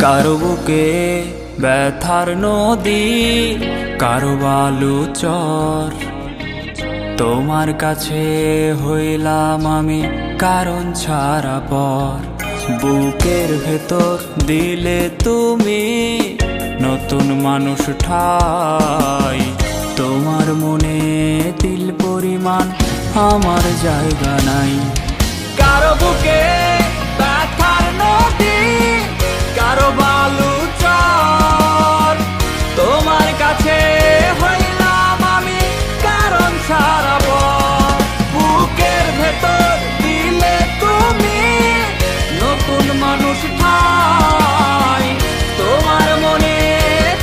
কারো বুকে ব্যথার নদী, কারো বালু চর। তোমার কাছে হইলাম আমি কারণ ছাড়া পর। বুকের ভেতর দিলে তুমি নতুন মানুষ ঠাই। তোমার মনে তিল পরিমাণ আমার জায়গা নাই। কারো বুকে ব্যথার নদী, কারো বালু চর। তোমার কাছে হইলাম আমি কারণ ছাড়া পর। বুকের ভেতর দিলে তুমি নতুন মানুষ ঠাই। তোমার মনে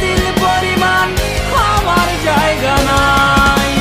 দিল পরিমাণ আমার জায়গা নাই।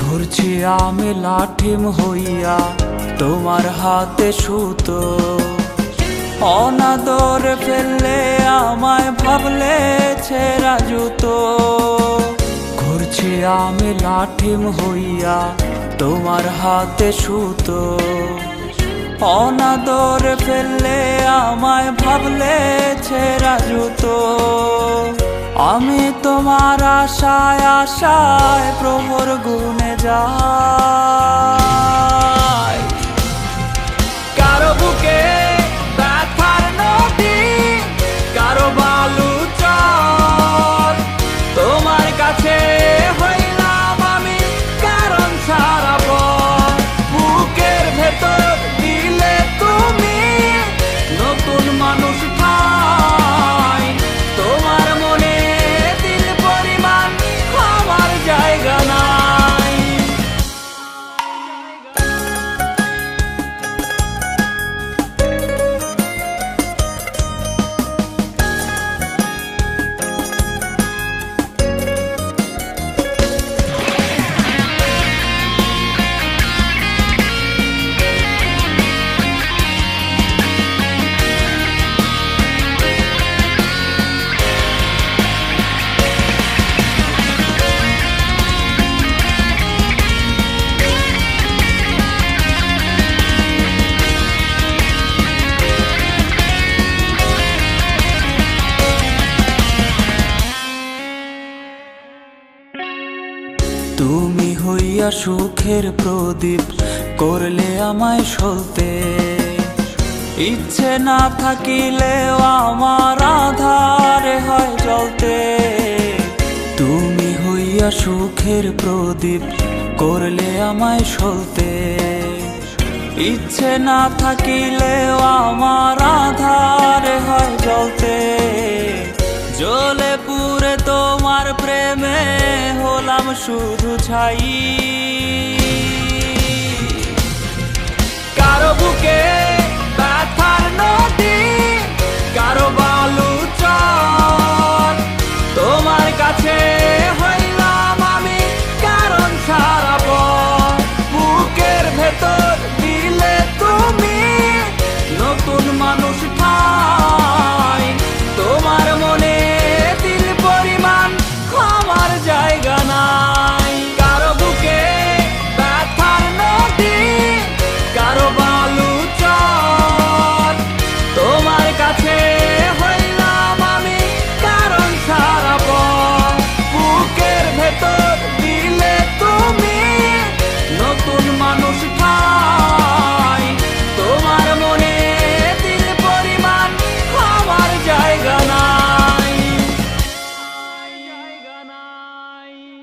ঘুরছি আমি লাঠিম হইয়া, তোমার হাতে সুতো। অনাদর ফেললে আমায় ভাবলে ছেঁড়া জুতো। ঘুরছি আমি লাঠিম হইয়া, তোমার হাতে সুতো। অনাদর ফেললে আমায় ভাবলে ছেঁড়া জুতো। আমি তোমার আশায় আশায় প্রহর গুনে যাই। কারো বুকে ব্যথার নদী, কারো বালু চর। তোমার কাছে হইলাম আমি কারণ ছাড়া পর। বুকের ভেতর দিলে তুমি নতুন মানুষ ঠাই। তোমার মনে দিল পরিমাণ আমার জায়গা নাই। তুমি হইয়া সুখের প্রদীপ, করলে আমায় সলতে। ইচ্ছে না থাকিলেও আমার আধারে হয় জ্বলতে। তুমি হইয়া সুখের প্রদীপ, করলে আমায় সলতে। ইচ্ছে না থাকিলেও আমার আধারে হয় জ্বলতে। জ্বলে পুরে তোমার প্রেমে হলাম শুধু ছাই। কারো বুকে ব্যথার নদী, কারো